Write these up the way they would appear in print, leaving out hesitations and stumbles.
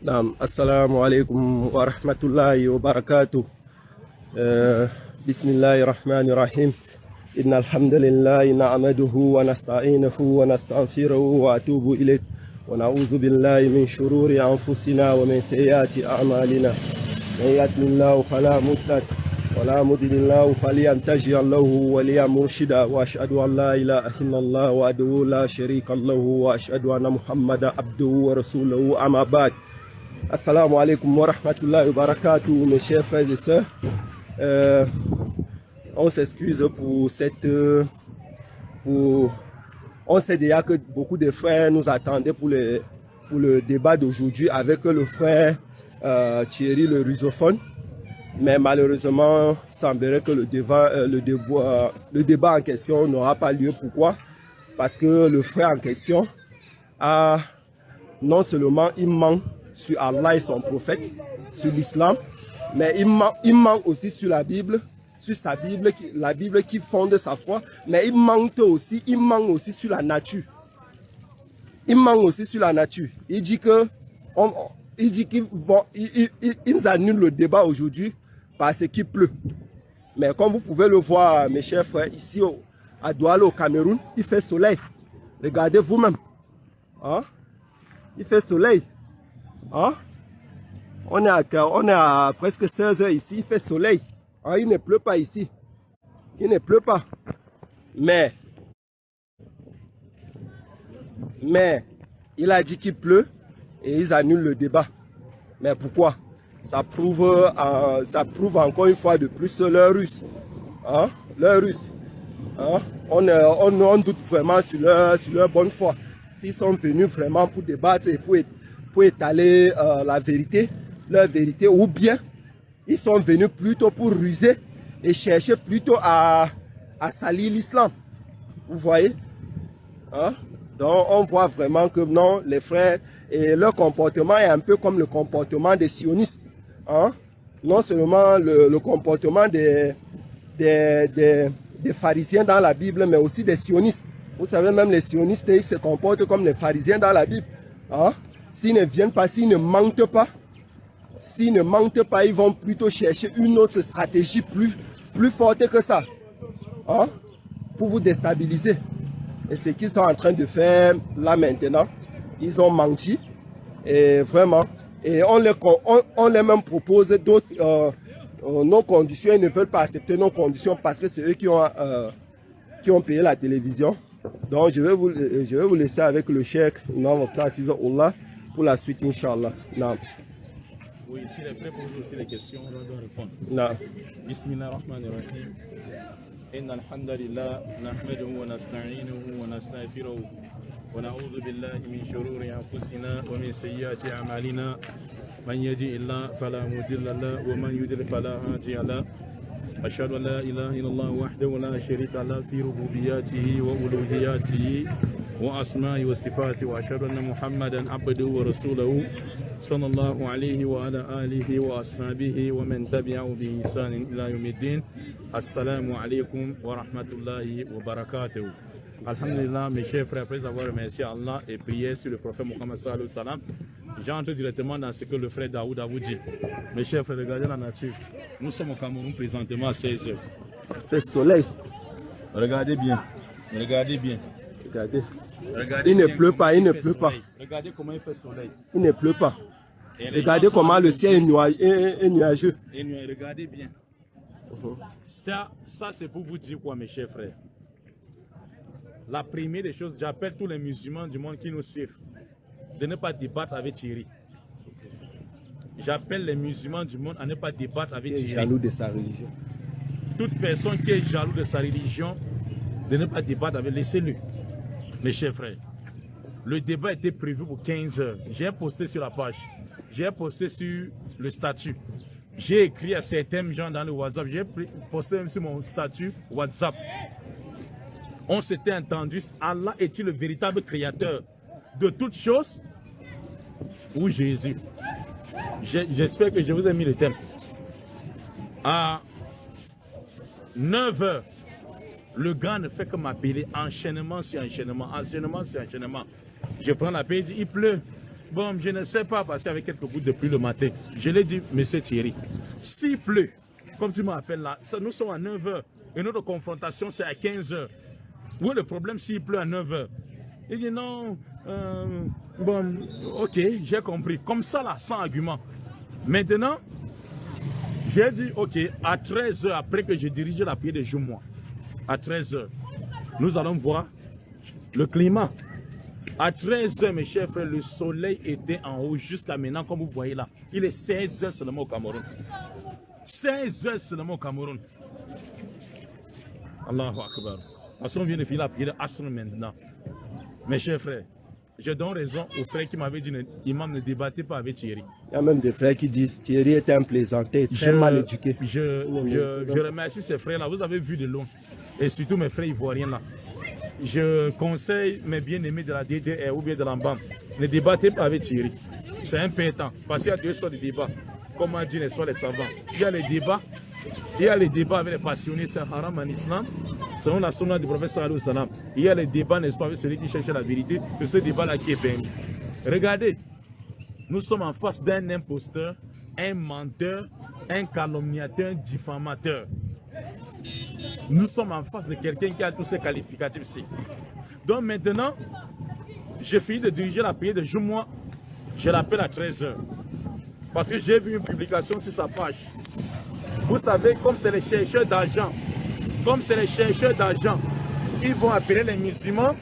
نعم السلام عليكم ورحمة الله وبركاته. بسم الله الرحمن الرحيم. إن الحمد لله نعمده ونستعينه ونستغفره وأتوب إليه ونعوذ بالله من شرور أنفسنا ومن سيئات أعمالنا. من يهده الله فلا مضل له ولا مضل له فلينتجي له وليا مرشدا وأشهد أن لا إله إلا الله وحده لا شريك له وأشهد أن محمدا عبده ورسوله أما بعد. Assalamu alaikum wa rahmatullahi wa barakatuh, mes chers frères et sœurs. On s'excuse pour cette... On sait déjà que beaucoup de frères nous attendaient pour le débat d'aujourd'hui avec le frère Thierry le rusophone. Mais malheureusement, il semblerait que le débat en question n'aura pas lieu. Pourquoi? Parce que le frère en question a non seulement il manque sur Allah et son prophète, sur l'islam, mais il manque aussi sur la Bible, sur sa Bible, la Bible qui fonde sa foi, mais il manque aussi sur la nature. Il manque aussi sur la nature. Il dit que ils annulent le débat aujourd'hui parce qu'il pleut. Mais comme vous pouvez le voir, mes chers frères, ici à Douala au Cameroun, il fait soleil. Regardez vous-même. Hein? Il fait soleil. Hein? On est à presque 16 heures ici, il fait soleil. Hein? Il ne pleut pas ici. Il ne pleut pas. Mais il a dit qu'il pleut et ils annulent le débat. Mais pourquoi? Ça prouve encore une fois de plus leur ruse. Hein? Leur ruse. Hein? On doute vraiment sur leur bonne foi. S'ils sont venus vraiment pour débattre et pour étaler la vérité, leur vérité, ou bien ils sont venus plutôt pour ruser et chercher plutôt à salir l'islam. Vous voyez? Hein? Donc on voit vraiment que non, les frères, et leur comportement est un peu comme le comportement des sionistes. Hein? Non seulement le comportement des pharisiens dans la Bible, mais aussi des sionistes. Vous savez, même les sionistes, ils se comportent comme les pharisiens dans la Bible. Hein? S'ils ne viennent pas, s'ils ne mentent pas, ils vont plutôt chercher une autre stratégie plus forte que ça, hein, pour vous déstabiliser. Et ce qu'ils sont en train de faire là maintenant, ils ont menti, et vraiment, et on les même propose d'autres, nos conditions, ils ne veulent pas accepter nos conditions parce que c'est eux qui ont payé la télévision. Donc je vais vous laisser avec le cheikh, pour la suite, Inch'Allah. Non. Oui, s'il est prêt pour aussi les questions, on doit répondre. Non. Bismillahirrahmanirrahim. Inna alhamdulillah, nahmaduhu wa nasta'inuhu wa nastaghfiruhu wa na'udhu billahi min shururi anfusina wa min sayyiati a'malina. Man yahdihillahu fala mudilla lahu wa man yudlil fala hadiya lahu. أشهد أن لا إله إلا الله وحده لا شريك له في ربوبياته وألوهياته وأسمائه وصفاته وأشهد أن محمدا عبده ورسوله صلى الله عليه وعلى آله وأصحابه ومن تبعه بإحسان إلى يوم الدين. السلام عليكم ورحمة الله وبركاته. Alhamdulillah, mes chers frères, après avoir remercié Allah et prié sur le prophète Mohammed sallallahu alayhi wa sallam, j'entre directement dans ce que le frère Daoud a vous dit. Mes chers frères, regardez la nature. Nous sommes au Cameroun présentement à 16 heures. Il fait soleil. Regardez bien. Regardez bien. Regardez. Regardez Il ne bien pleut pas, il ne pleut pas. soleil. Regardez comment il fait soleil. Il ne pleut pas. Et les Regardez gens sont comment le ciel est nuageux. Et regardez bien. Ça c'est pour vous dire quoi, mes chers frères. La première des choses, j'appelle tous les musulmans du monde qui nous suivent de ne pas débattre avec Thierry. J'appelle les musulmans du monde à ne pas débattre avec Il est Thierry. jaloux de sa religion. Toute personne qui est jaloux de sa religion, de ne pas débattre avec, laissez-le. Mes chers frères, le débat était prévu pour 15 heures. J'ai posté sur la page, j'ai posté sur le statut. J'ai écrit à certains gens dans le WhatsApp, j'ai posté même sur mon statut WhatsApp. On s'était entendu, Allah est-il le véritable créateur de toutes choses ou Jésus? J'espère que je vous ai mis le thème. À 9 heures, le gars ne fait que m'appeler enchaînement sur enchaînement, enchaînement sur enchaînement. Je prends l'appel, il dit il pleut. bon, je ne sais pas passer avec quelques gouttes de pluie le matin. Je l'ai dit, monsieur Thierry, s'il pleut, comme tu m'appelles là, nous sommes à 9 h et notre confrontation c'est à 15 h. Où est le problème s'il pleut à 9 h? Il dit non, bon, ok, j'ai compris. Comme ça là, sans argument. Maintenant, j'ai dit, ok, à 13 h après que j'ai dirigé la prière de Jumois, à 13 h, nous allons voir le climat. À 13 h, mes chers frères, le soleil était en haut jusqu'à maintenant, comme vous voyez là. Il est 16 h seulement au Cameroun. 16 h seulement au Cameroun. Allahu Akbar. On vient de finir la prière d'Asr maintenant. Mes chers frères, je donne raison aux frères qui m'avaient dit l'imam ne débattez pas avec Thierry. Il y a même des frères qui disent Thierry est un plaisantin, très mal éduqué. Je remercie ces frères-là. Vous avez vu de loin. Et surtout mes frères ivoiriens là. Je conseille mes bien-aimés de la DDR ou bien de l'Ambam, ne débattez pas avec Thierry. C'est un pétant. Parce qu'il y a deux sortes de débats. Comme on dit, n'est-ce pas, les savants. Il y a les débats. Il y a les débats avec les passionnés, c'est haram en islam. Selon la sunna du prophète sallallahu alayhi wa sallam. Il y a les débats, n'est-ce pas, avec celui qui cherche la vérité. Que ce débat-là qui est permis. Regardez, nous sommes en face d'un imposteur, un menteur, un calomniateur, un diffamateur. Nous sommes en face de quelqu'un qui a tous ces qualificatifs-ci. Donc maintenant, j'ai fini de diriger la prière de Jumois. Je l'appelle à 13 h. Parce que j'ai vu une publication sur sa page. Vous savez, comme c'est les chercheurs d'argent, ils vont appeler les musulmans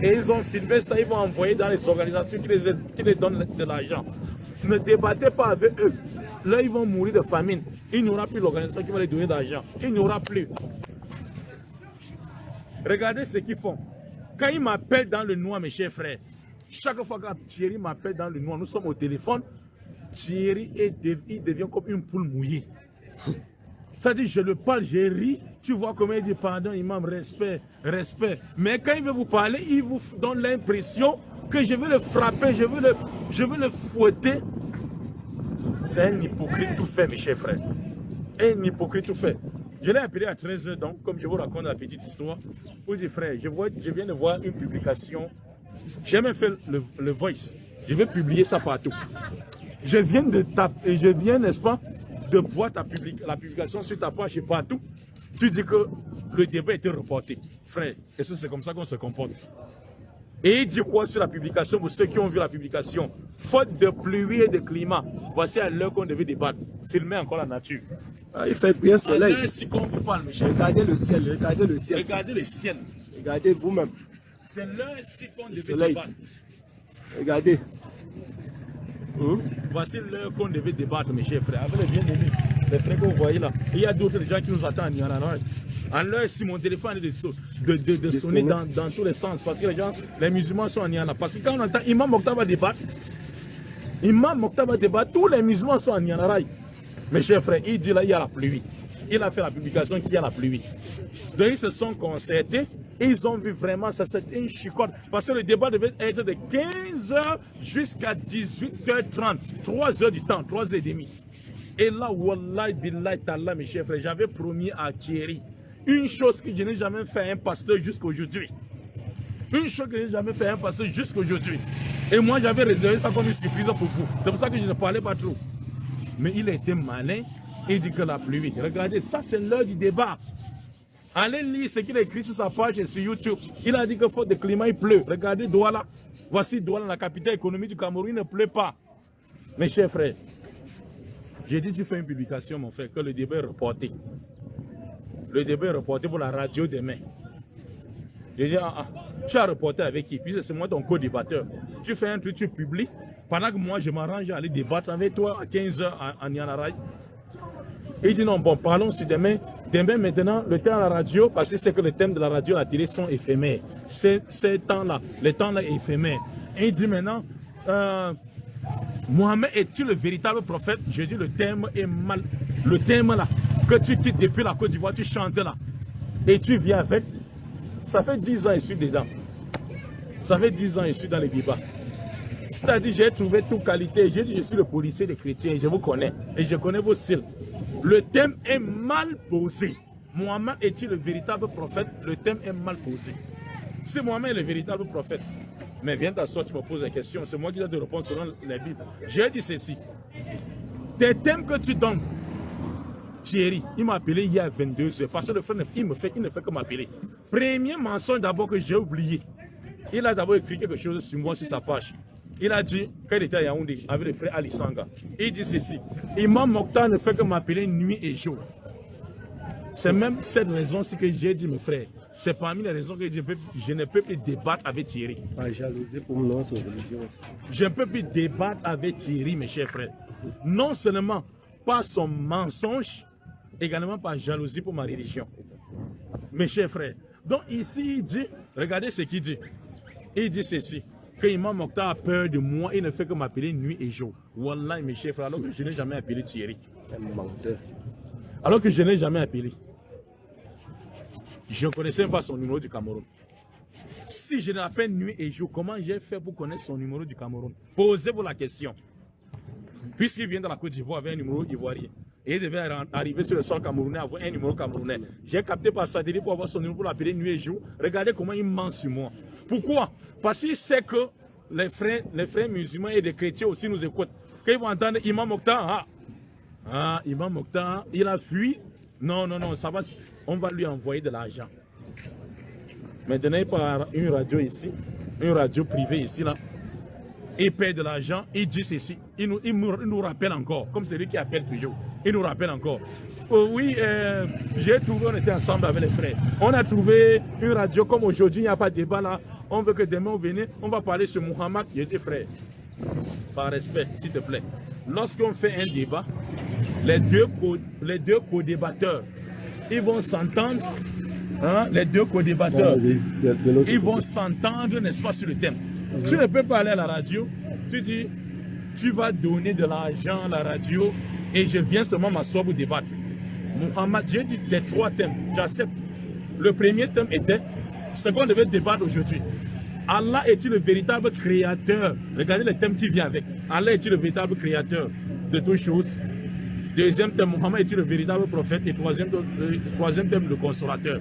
et ils ont filmé ça, ils vont envoyer dans les organisations qui les donnent de l'argent. Ne débattez pas avec eux. Là, ils vont mourir de famine. Il n'y aura plus l'organisation qui va les donner de l'argent. Il n'y aura plus. Regardez ce qu'ils font. Quand ils m'appellent dans le noir, mes chers frères, chaque fois que Thierry m'appelle dans le noir, nous sommes au téléphone, Thierry, il devient comme une poule mouillée. Ça dit, je le parle, je ris, tu vois comment il dit, pardon, imam, respect, respect. Mais quand il veut vous parler, il vous donne l'impression que je vais le frapper, je vais le fouetter. C'est un hypocrite tout fait, mes chers frères. Un hypocrite tout fait. Je l'ai appelé à 13 h, donc, comme je vous raconte la petite histoire, pour dire, frère, je viens de voir une publication. J'ai même fait le voice. Je vais publier ça partout. Je viens de taper, et je viens, n'est-ce pas, de voir la publication sur ta page et partout. Tu dis que le débat était reporté. Frère, et c'est comme ça qu'on se comporte. Et il dit quoi sur la publication, pour ceux qui ont vu la publication? Faute de pluie et de climat, voici à l'heure qu'on devait débattre. Filmer encore la nature. Ah, il fait bien soleil. Si qu'on vous parle, mes chers. Regardez le ciel, regardez le ciel. Regardez le ciel. Regardez vous-même. C'est l'heure si qu'on devait débattre. Regardez. Voici l'heure qu'on devait débattre, mes chers frères. Avec les bien-aimés, les frères que vous voyez là. Il y a d'autres gens qui nous attendent en Nianaraï. En l'heure, si mon téléphone est de sonner dans tous les sens, parce que les musulmans sont en Nianaraï. Parce que quand on entend Imam Mokhtar va débattre, tous les musulmans sont en Nianaraï. Mes chers frères, il dit là, il y a la pluie. Il a fait la publication qu'il y a la pluie. Donc ils se sont concertés. Ils ont vu vraiment, ça c'était une chicote. Parce que le débat devait être de 15 h jusqu'à 18 h 30. 3 h du temps, 3 h 30. Et là, wallahi billahi ta'ala, mes chers frères, j'avais promis à Thierry une chose que je n'ai jamais fait à un pasteur jusqu'aujourd'hui. Une chose que je n'ai jamais fait à un pasteur jusqu'aujourd'hui. Et moi, j'avais réservé ça comme une surprise pour vous. C'est pour ça que je ne parlais pas trop. Mais il a été malin. Il dit que la pluie. Regardez, ça c'est l'heure du débat. Allez lire ce qu'il a écrit sur sa page et sur YouTube. Il a dit que faute de climat, il pleut. Regardez Douala. Voici Douala, la capitale économique du Cameroun. Il ne pleut pas. Mes chers frères, j'ai dit tu fais une publication, mon frère, que le débat est reporté. Le débat est reporté pour la radio demain. J'ai dit, tu as reporté avec qui? Puis c'est moi ton co-débatteur. Tu fais un truc, tu publies. Pendant que moi, je m'arrange à aller débattre avec toi à 15 h en Nianaraï. Il dit non, bon, parlons sur demain. Demain, maintenant, le thème à la radio, parce que c'est que le thème de la radio et la télé sont éphémères. Ces temps-là, le temps-là est éphémère. Et il dit maintenant, Mohamed, es-tu le véritable prophète? Je dis, le thème est mal. Le thème là, que tu quittes depuis la Côte d'Ivoire, tu chantes là. Et tu viens avec. Ça fait 10 ans que je suis dedans. Ça fait 10 ans que je suis dans les débats. C'est-à-dire, j'ai trouvé toute qualité. J'ai dit, je suis le policier des chrétiens, je vous connais. Et je connais vos styles. Le thème est mal posé. Mohamed est-il le véritable prophète? Le thème est mal posé. Si Mohamed est le véritable prophète, Mais viens t'asseoir, tu me poses la question. C'est moi qui dois te répondre selon la Bible. J'ai dit ceci. Tes thèmes que tu donnes, Thierry, il m'a appelé hier à 22h. Parce que le frère, il ne fait que m'appeler. Premier mensonge d'abord que j'ai oublié. Il a d'abord écrit quelque chose sur moi, sur sa page. Il a dit, quand il était à Yaoundé, avec le frère Ali Sanga, il dit ceci. Imam Mokhtar ne fait que m'appeler nuit et jour. C'est même cette raison-ci que j'ai dit, mes frères. C'est parmi les raisons que je ne peux plus débattre avec Thierry. Pas jalousie pour notre religion. Je ne peux plus débattre avec Thierry, mes chers frères. Non seulement par son mensonge, également par jalousie pour ma religion. Mes chers frères. Donc ici, il dit, regardez ce qu'il dit. Il dit ceci, que Imam Mokhtar a peur de moi, il ne fait que m'appeler nuit et jour. Wallah, mes chers frères, alors que je n'ai jamais appelé Thierry. Un menteur. Alors que je n'ai jamais appelé. Je ne connaissais pas son numéro du Cameroun. Si je l'appelle nuit et jour, comment j'ai fait pour connaître son numéro du Cameroun? Posez-vous la question. Puisqu'il vient de la Côte d'Ivoire avec un numéro ivoirien, et il devait arriver sur le sol camerounais avec un numéro camerounais. J'ai capté par satellite pour avoir son numéro pour l'appeler nuit et jour. Regardez comment il ment sur moi. Pourquoi? Parce qu'il sait que les frères musulmans et les chrétiens aussi nous écoutent. Quand ils vont entendre Imam Mokhtar, Imam Mokhtar, il a fui. Non, ça va. On va lui envoyer de l'argent. Maintenant, il part une radio ici, une radio privée ici, là. Il paie de l'argent, il dit ceci. Il nous rappelle encore, comme celui qui appelle toujours. Il nous rappelle encore. Oui, j'ai trouvé, on était ensemble avec les frères. On a trouvé une radio comme aujourd'hui, il n'y a pas de débat là. On veut que demain on vienne, on va parler sur Muhammad. J'ai dit frère, par respect, s'il te plaît. Lorsqu'on fait un débat, les deux co-débatteurs, ils vont s'entendre, hein, les deux co-débatteurs, ils vont s'entendre, n'est-ce pas, sur le thème. Tu ne peux pas aller à la radio, tu dis, tu vas donner de l'argent à la radio et je viens seulement m'asseoir pour débattre. Muhammad, j'ai dit des 3 thèmes, j'accepte. Le premier thème était ce qu'on devait débattre aujourd'hui. Allah est-il le véritable créateur? Regardez le thème qui vient avec. Allah est-il le véritable créateur de toutes choses? Deuxième thème, Muhammad est-il le véritable prophète? Et troisième thème, le consolateur.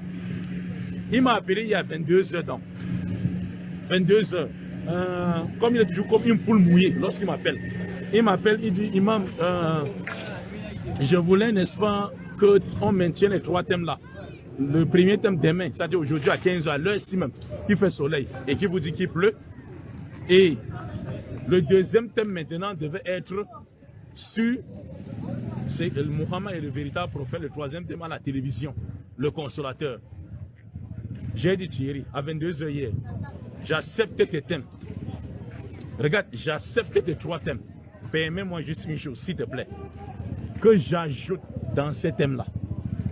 Il m'a appelé il y a 22 h donc. 22 h. Comme il est toujours comme une poule mouillée lorsqu'il m'appelle. Il m'appelle, il dit, Imam, je voulais, n'est-ce pas, qu'on maintienne les 3 thèmes là. Le premier thème demain, c'est-à-dire aujourd'hui à 15 h, à l'heure-ci même, qui fait soleil et qui vous dit qu'il pleut. Et le deuxième thème maintenant devait être sur Muhammad est le véritable prophète. Le troisième thème à la télévision, le consolateur. J'ai dit Thierry, à 22 h hier, j'accepte tes thèmes. Regarde, j'accepte tes 3 thèmes. Permets-moi juste une chose, s'il te plaît, que j'ajoute dans ces thèmes-là.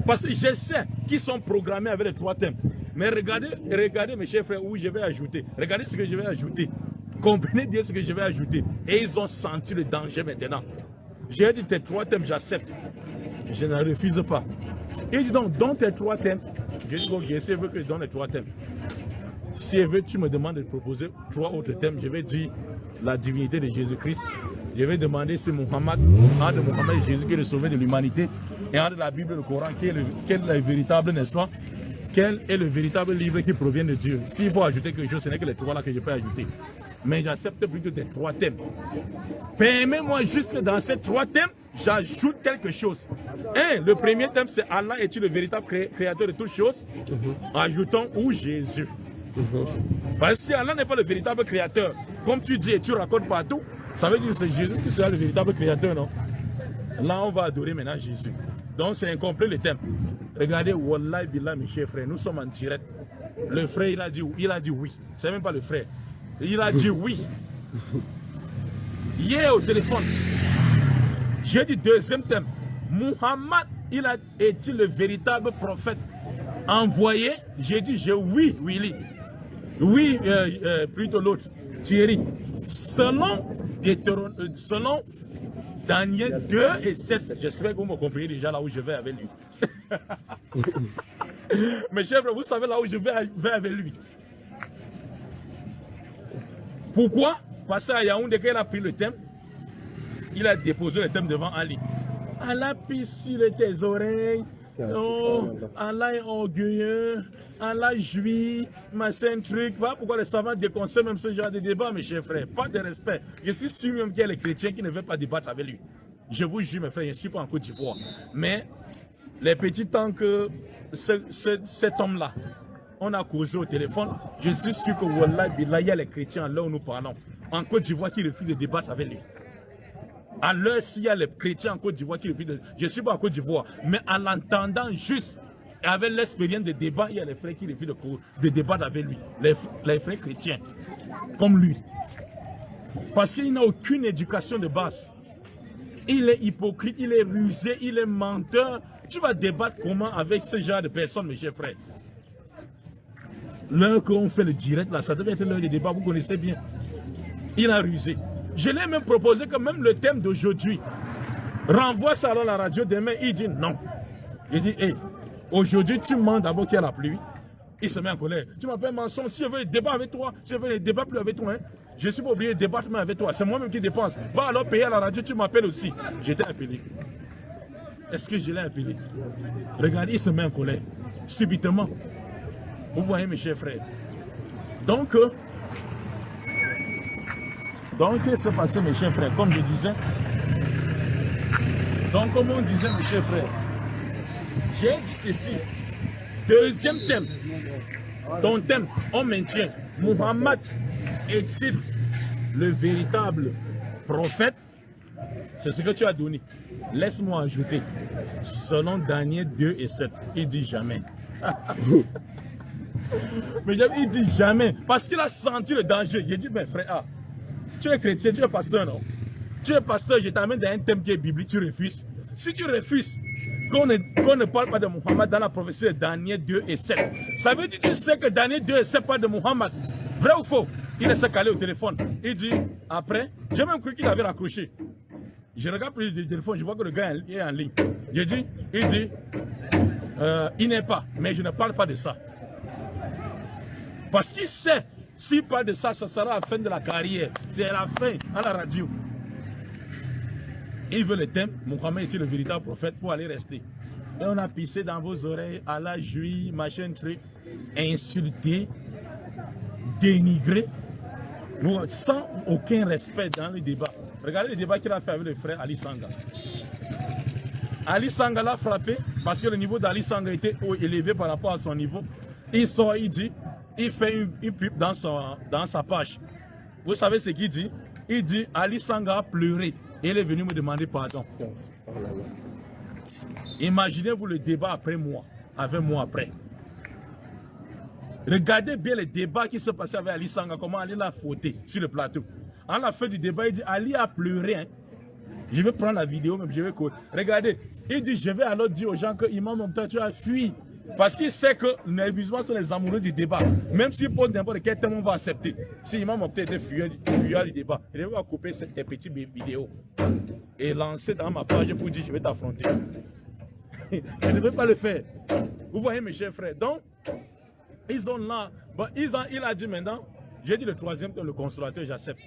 Parce que je sais qu'ils sont programmés avec les 3 thèmes. Mais regardez mes chers frères, où je vais ajouter. Regardez ce que je vais ajouter. Comprenez bien ce que je vais ajouter. Et ils ont senti le danger maintenant. J'ai dit tes 3 thèmes, j'accepte. Je ne refuse pas. Il dit donc, dans tes 3 thèmes, je dis, ok, si elle veut que je donne les 3 thèmes. Si elle veut, tu me demandes de proposer 3 autres thèmes. Je vais dire la divinité de Jésus-Christ. Je vais demander si Muhammad, entre Muhammad et Jésus qui est le sauveur de l'humanité, et entre la Bible et le Coran, quel est le véritable, n'est-ce pas? Quel est le véritable livre qui provient de Dieu? S'il faut ajouter quelque chose, ce n'est que les 3 là que je peux ajouter. Mais j'accepte plutôt tes 3 thèmes. Permets-moi juste que dans ces 3 thèmes, j'ajoute quelque chose. Le premier thème, c'est Allah est-il le véritable créateur de toutes choses? Ajoutons ou Jésus. Parce que si Allah n'est pas le véritable créateur, comme tu dis et tu racontes partout, ça veut dire que c'est Jésus qui sera le véritable créateur, non? Là, on va adorer maintenant Jésus. Donc, c'est incomplet le thème. Regardez, Wallah Billah, mes chers frères, nous sommes en direct. Le frère, il a dit oui. C'est même pas le frère. Il a dit oui. Hier au téléphone, j'ai dit deuxième thème. Muhammad, est-il le véritable prophète envoyé? J'ai dit oui, Willy. Oui, plutôt l'autre, Thierry. Selon Daniel 2 et 7, j'espère que vous me comprenez déjà là où je vais avec lui. Mes chers frères, vous savez là où je vais avec lui. Pourquoi? Parce qu'à Yaoundé, quand il a pris le thème, il a déposé le thème devant Ali. Allah pisse sur tes oreilles. Oh, Allah est orgueilleux. Allah jouit, machin, truc. Voilà pourquoi les savants déconseillent même ce genre de débat, mes chers frères. Pas de respect. Je suis sûr même qu'il y a les chrétiens qui ne veulent pas débattre avec lui. Je vous jure, mes frères, je ne suis pas en Côte d'Ivoire. Mais les petits temps que cet homme-là, on a causé au téléphone, je suis sûr que Wallah, il y a les chrétiens là où nous parlons, en Côte d'Ivoire qui refusent de débattre avec lui. À l'heure, s'il y a les chrétiens en Côte d'Ivoire qui refusent de... Je ne suis pas en Côte d'Ivoire, mais en l'entendant juste, avec l'expérience de débat, il y a les frères qui refusent de débattre avec lui. Les frères chrétiens, comme lui. Parce qu'il n'a aucune éducation de base. Il est hypocrite, il est rusé, il est menteur. Tu vas débattre comment avec ce genre de personnes, mes chers frères? L'heure qu'on fait le direct, là, ça devait être l'heure de débat, vous connaissez bien. Il a rusé. Je l'ai même proposé que même le thème d'aujourd'hui, renvoie ça à la radio demain, il dit non. Il dit, hey, aujourd'hui tu mens d'abord qu'il y a la pluie. Il se met en colère. Tu m'appelles mensonge, si je veux débat avec toi, si je veux débat plus avec toi, hein, je suis pas obligé de débattre même avec toi. C'est moi-même qui dépense. Va alors payer à la radio, tu m'appelles aussi. J'étais appelé. Est-ce que je l'ai appelé? Regardez, il se met en colère. Subitement. Vous voyez, mes chers frères. Donc, qu'est-ce qui s'est passé, mes chers frères? Comme je disais. Donc, comme on disait, mes chers frères, j'ai dit ceci. Deuxième thème. Ton thème, on maintient. Muhammad est-il le véritable prophète? C'est ce que tu as donné. Laisse-moi ajouter. Selon Daniel 2 et 7, il dit jamais. Mais il dit jamais. Parce qu'il a senti le danger. Il dit, mais frère, tu es chrétien, tu es pasteur, non? Tu es pasteur, je t'amène dans un thème qui est biblique, tu refuses. Si tu refuses qu'on ne parle pas de Muhammad dans la prophétie de Daniel 2 et 7, ça veut dire que tu sais que Daniel 2 et 7 parle de Muhammad. Vrai ou faux? Il s'est calé au téléphone. Il dit, après, j'ai même cru qu'il avait raccroché. Je regarde plus le téléphone, je vois que le gars est en ligne. Il dit, il n'est pas, mais je ne parle pas de ça. Parce qu'il sait, s'il parle de ça, ça sera la fin de la carrière. C'est la fin à la radio. Il veut le thème, Mohamed est le véritable prophète pour aller rester. Et on a pissé dans vos oreilles, Allah jouit, machin truc, insulté, dénigré, sans aucun respect dans le débat. Regardez le débat qu'il a fait avec le frère Ali Sanga. Ali Sanga l'a frappé parce que le niveau d'Ali Sanga était élevé par rapport à son niveau. Il sort, il dit, il fait une pub dans sa page. Vous savez ce qu'il dit? Il dit, Ali Sanga a pleuré et il est venu me demander pardon. Imaginez-vous le débat après moi, avec moi après. Regardez bien le débat qui se passait avec Ali Sanga, comment Ali l'a fauté sur le plateau. À la fin du débat, il dit, Ali a pleuré. Hein. Je vais prendre la vidéo, même je vais... Regardez, il dit, je vais alors dire aux gens que Imam Mokhtar, tu as fui. Parce qu'il sait que les musulmans sont les amoureux du débat. Même s'il pose n'importe quel thème, on va accepter. Si Imam Mokhtar était fuyant du débat, il va couper tes petites vidéos et lancer dans ma page pour dire, je vais t'affronter. Je ne veux pas le faire. Vous voyez, mes chers frères. Donc, ils ont là... Bon, il a dit maintenant, j'ai dit le troisième, le consolateur, j'accepte.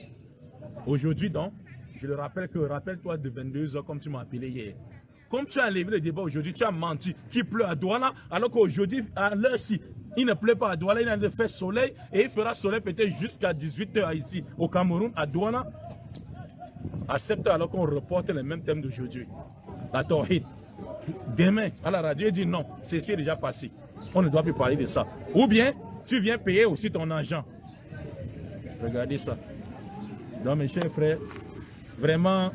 Aujourd'hui, donc, je le rappelle que, rappelle-toi de 22h comme tu m'as appelé hier. Comme tu as enlevé le débat aujourd'hui, tu as menti qu'il pleut à Douala, alors qu'aujourd'hui, à l'heure-ci, il ne pleut pas à Douala, il a fait soleil et il fera soleil peut-être jusqu'à 18h ici, au Cameroun, à Douala. Accepte alors qu'on reporte les mêmes thèmes d'aujourd'hui. La Tawhid. Demain, à la radio, il dit non, c'est déjà passé. On ne doit plus parler de ça. Ou bien, tu viens payer aussi ton argent. Regardez ça. Donc, mes chers frères, vraiment,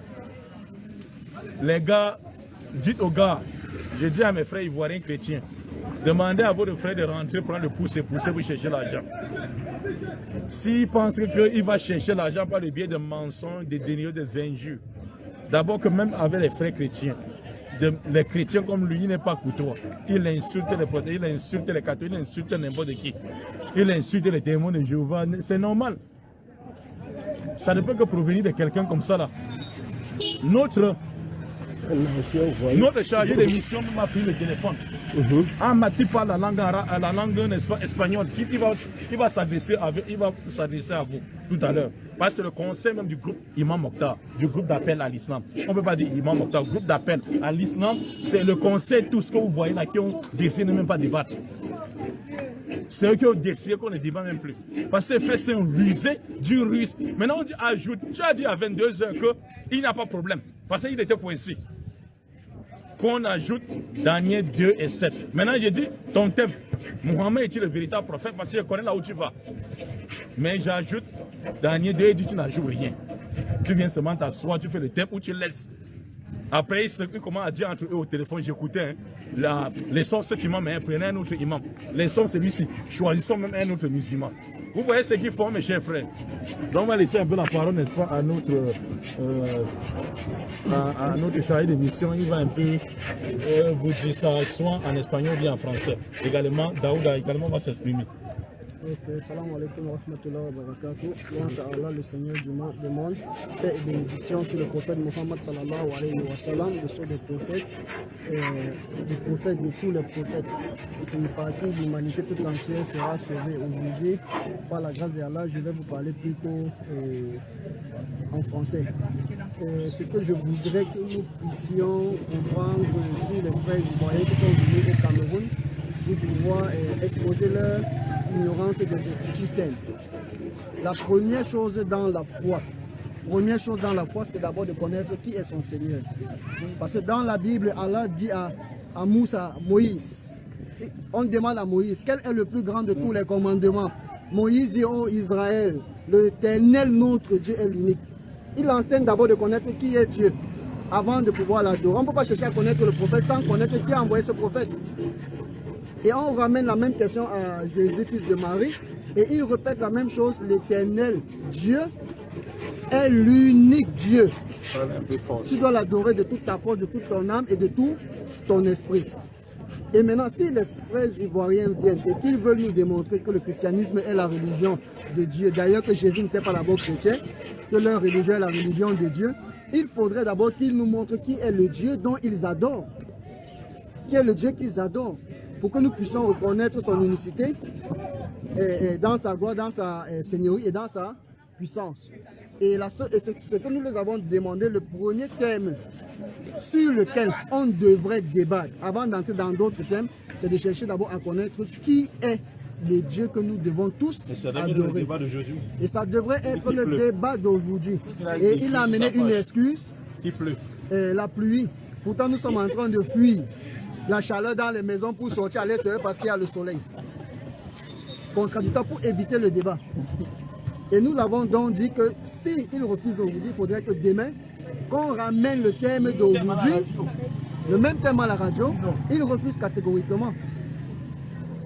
les gars, dites aux gars, je dis à mes frères ivoiriens chrétiens, demandez à votre frère de rentrer, prendre le pouce et pousser pour chercher l'argent. S'il pense qu'il va chercher l'argent par le biais de mensonges, de déniers, des injures, d'abord que même avec les frères chrétiens, les chrétiens comme lui, il n'est pas courtois. Il insulte les protestants, il insulte les catholiques, il insulte n'importe qui. Il insulte les témoins de Jéhovah. C'est normal. Ça ne peut que provenir de quelqu'un comme ça là. Notre chargé de mission m'a pris le téléphone. Ah, Mati parle la langue espagnole. Il va s'adresser à vous tout à l'heure. Parce que c'est le conseil même du groupe Imam Mokhtar, du groupe d'appel à l'islam. On ne peut pas dire Imam Mokhtar, groupe d'appel à l'islam, c'est le conseil, tout ce que vous voyez là, qui ont décidé de même pas débattre. C'est eux qui ont décidé qu'on ne débat même plus. Parce que ces frères sont rusés du russe. Maintenant, on dit ajoute. Tu as dit à 22h qu'il n'y a pas de problème. Parce qu'il était coincé. Qu'on ajoute Daniel 2 et 7. Maintenant, j'ai dit ton thème. Mohamed est-il le véritable prophète parce qu'il connaît là où tu vas. Mais j'ajoute Daniel 2 et dit tu n'ajoutes rien. Tu viens seulement t'asseoir, tu fais le thème ou tu laisses. Après, il commence à dire entre eux au téléphone, j'écoutais, hein, les sons, cet imam, hein, prenez un autre imam. Les sons, c'est celui-ci. Choisissons même un autre musulman. Vous voyez ce qu'ils font, mes chers frères. Donc, on va laisser un peu la parole, n'est-ce pas, à notre chargé de mission. Il va un peu vous dire ça, soit en espagnol ou bien en français. Également, Daouda également va s'exprimer. Ok, salam alaikum wa rahmatullahi wa barakatuh. Inch'Allah, le Seigneur du monde fait une bénédiction sur le prophète Mohammed sallallahu alayhi wa sallam, le sceau des prophètes, de tous les prophètes. Et par qui l'humanité toute entière sera sauvée aujourd'hui. Par la grâce d'Allah, je vais vous parler plutôt en français. Ce que je voudrais que nous puissions comprendre sur les frères ivoiriens qui sont venus au Cameroun pour pouvoir exposer leur ignorance des écritures saintes. La première chose dans la foi, c'est d'abord de connaître qui est son Seigneur. Parce que dans la Bible, Allah dit à Moussa, Moïse, on demande à Moïse, quel est le plus grand de tous les commandements? Moïse dit, ô Israël, l'Éternel notre Dieu est l'unique. Il enseigne d'abord de connaître qui est Dieu avant de pouvoir l'adorer. On ne peut pas chercher à connaître le prophète sans connaître qui a envoyé ce prophète. Et on ramène la même question à Jésus, fils de Marie, et il répète la même chose, l'Éternel Dieu est l'unique Dieu. Tu dois l'adorer de toute ta force, de toute ton âme et de tout ton esprit. Et maintenant, si les frères ivoiriens viennent et qu'ils veulent nous démontrer que le christianisme est la religion de Dieu, d'ailleurs que Jésus n'était pas d'abord chrétien, que leur religion est la religion de Dieu, il faudrait d'abord qu'ils nous montrent qui est le Dieu dont ils adorent. Qui est le Dieu qu'ils adorent. Pour que nous puissions reconnaître son unicité dans sa gloire, dans sa seigneurie et dans sa puissance. Et ce que nous les avons demandé, le premier thème sur lequel on devrait débattre, avant d'entrer dans d'autres thèmes, c'est de chercher d'abord à connaître qui est le Dieu que nous devons tous adorer. Et ça devrait être le débat d'aujourd'hui. Et il a amené une excuse. Il pleut. La pluie. Pourtant, nous sommes en train de fuir la chaleur dans les maisons pour sortir à l'extérieur parce qu'il y a le soleil. Contradictoire pour éviter le débat. Et nous l'avons donc dit que s'il refuse aujourd'hui, il faudrait que demain, qu'on ramène le thème d'aujourd'hui, le même thème à la radio, il refuse catégoriquement.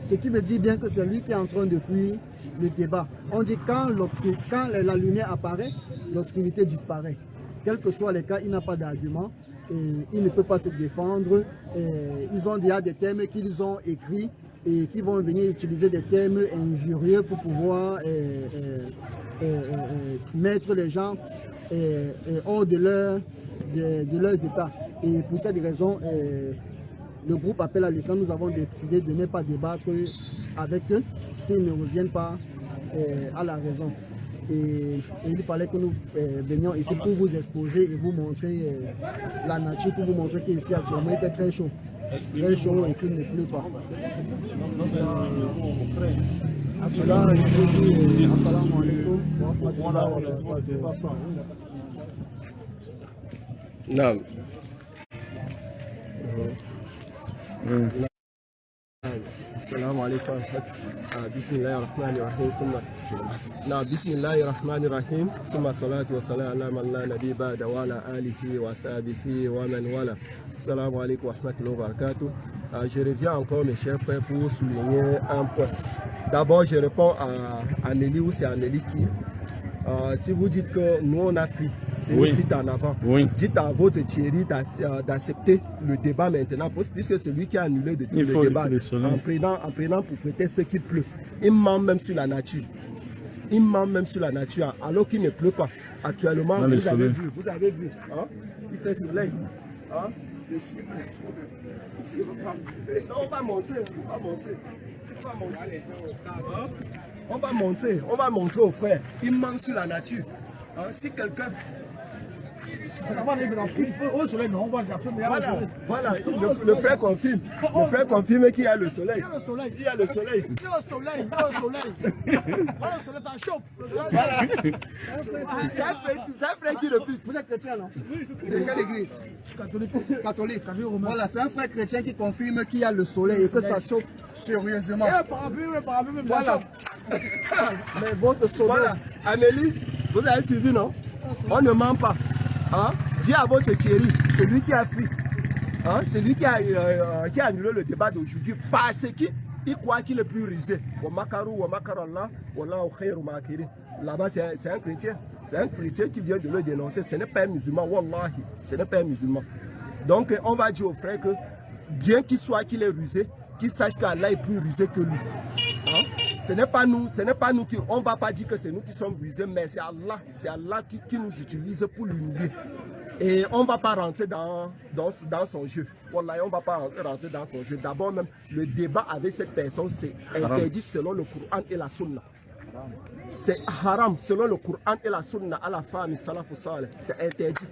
Ce qui veut dire bien que c'est lui qui est en train de fuir le débat. On dit quand la lumière apparaît, l'obscurité disparaît. Quel que soit les cas, il n'a pas d'argument. Il ne peut pas se défendre. Ils ont déjà des thèmes qu'ils ont écrits et qui vont venir utiliser des thèmes injurieux pour pouvoir mettre les gens hors de leurs états. Et pour cette raison, le groupe Appel à l'Islam, nous avons décidé de ne pas débattre avec eux s'ils ne reviennent pas à la raison. Et il fallait que nous venions ici pour vous exposer et vous montrer la nature, pour vous montrer qu'ici actuellement il fait très chaud et qu'il ne pleut pas. À cela, je vous dis assalamu alaikum wa rahmatullahi wa barakatuh. Assalamu alaikum. Bismillahirrahmanirrahim. Summa salatu wa salam ala man la nabi ba'da wa ala alihi wa sahbihi wa man wala. Assalamu alaikum wa rahmatullahi wa barakatuh. Je reviens encore, mes chers frères, pour souligner un point. D'abord, je réponds à Nelly, ou c'est Nelly qui. Si vous dites que nous on a fui, c'est une fuite en avant. Oui. Dites à votre Thierry d'accepter le débat maintenant, puisque c'est lui qui a annulé le débat en prenant pour prétexte qu'il pleut. Il ment même sur la nature. Il ment même sur la nature, alors qu'il ne pleut pas. Actuellement, vous avez vu, hein? Il fait soleil. Hein? On va monter. On va montrer aux frères. Il ment sur la nature. Hein? Si quelqu'un Voilà, le frère confirme. Le frère confirme qu'il y a le soleil. Il y a le soleil. Voilà. C'est un frère qui le fils. Vous êtes chrétien, non? De quelle église? Catholique. Voilà, c'est un frère chrétien qui confirme qu'il y a le soleil et que ça chauffe sérieusement. Voilà. Mais votre soleil. Voilà. Amélie, vous avez suivi, non? On ne ment pas. Hein? Dis à votre Thierry, c'est lui qui a fui. Hein? C'est lui qui a annulé le débat d'aujourd'hui parce qu'il croit qu'il est plus rusé. Là-bas, c'est un chrétien. C'est un chrétien qui vient de le dénoncer. Ce n'est pas un musulman. Wallahi, ce n'est pas un musulman. Donc, on va dire au frère que, bien qu'il soit qu'il est rusé, qu'il sache qu'Allah est plus rusé que lui. Hein? Ce n'est pas nous qui, on ne va pas dire que c'est nous qui sommes rusés, mais c'est Allah qui nous utilise pour l'humilier. Et on ne va pas rentrer dans son jeu. Wallahi, on ne va pas rentrer dans son jeu. D'abord même, le débat avec cette personne, c'est interdit selon le Coran et la Sunna. C'est haram selon le Coran et la Sunna à la femme, c'est interdit.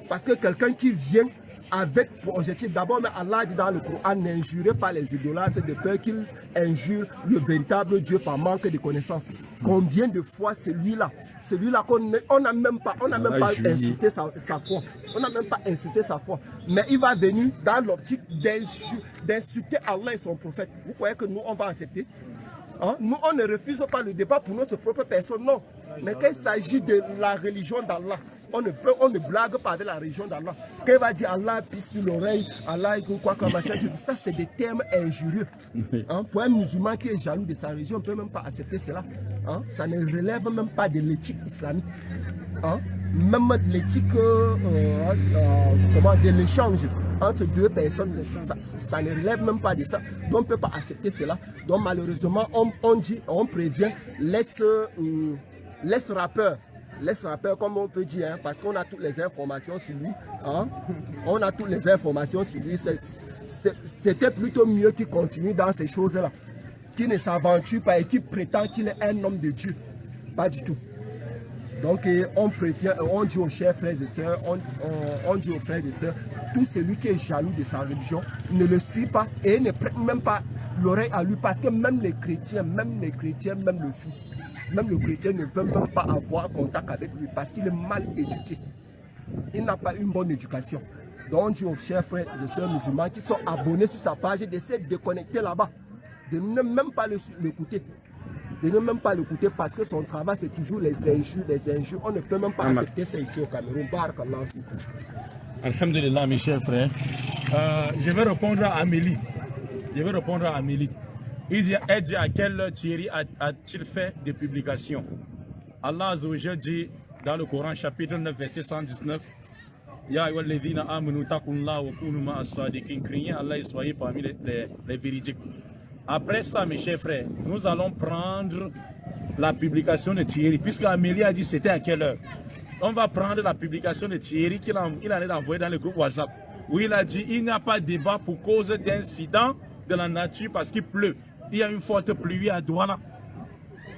Parce que quelqu'un qui vient avec pour objectif, d'abord, mais Allah dit dans le Coran, n'injurez pas les idolâtres de peur qu'ils injurent le véritable Dieu par manque de connaissances. Combien de fois celui-là qu'on n'a même pas insulté sa foi. On n'a même pas insulté sa foi. Mais il va venir dans l'optique d'insulter Allah et son prophète. Vous croyez que nous, on va accepter? Hein? Nous, on ne refuse pas le débat pour notre propre personne, non. Mais quand il s'agit de la religion d'Allah, on ne blague pas de la religion d'Allah. Quand il va dire Allah pisse sur l'oreille, Allah quoi comme machin, ça c'est des termes injurieux. Hein? Pour un musulman qui est jaloux de sa religion, on ne peut même pas accepter cela. Hein? Ça ne relève même pas de l'éthique islamique. Hein? Même de l'éthique de l'échange entre deux personnes, ça ne relève même pas de ça. Donc on ne peut pas accepter cela. Donc malheureusement, on prévient, laisse rappeur comme on peut dire, hein, parce qu'on a toutes les informations sur lui. Hein? On a toutes les informations sur lui. C'était plutôt mieux qu'il continue dans ces choses-là, qu'il ne s'aventure pas et qu'il prétend qu'il est un homme de Dieu. Pas du tout. Donc on prévient, on dit aux chers frères et sœurs, on dit aux frères et sœurs, tout celui qui est jaloux de sa religion ne le suit pas et ne prête même pas l'oreille à lui, parce que même les chrétiens, même le fou, même le chrétien ne veut même pas avoir contact avec lui parce qu'il est mal éduqué. Il n'a pas une bonne éducation. Donc on dit aux chers frères et sœurs musulmans qui sont abonnés sur sa page d'essayer de déconnecter là-bas, de ne même pas l'écouter. De ne même pas l'écouter parce que son travail c'est toujours les injures. On ne peut même pas accepter ça ici au Cameroun. Alhamdulillah, mes chers frères. Je vais répondre à Amélie. Elle dit à quelle heure Thierry a-t-il fait des publications? Allah Azzawajal dit dans le Coran chapitre 9 verset 119, Ya ayyuhalladhina amanu taqullaha wa kunu ma'as sadiqin, craignez Allah et soyez parmi les véridiques. Après ça, mes chers frères, nous allons prendre la publication de Thierry, puisque Amélie a dit c'était à quelle heure. On va prendre la publication de Thierry qu'il en est envoyé dans le groupe WhatsApp, où il a dit il n'y a pas de débat pour cause d'incident de la nature parce qu'il pleut. Il y a une forte pluie à Douala.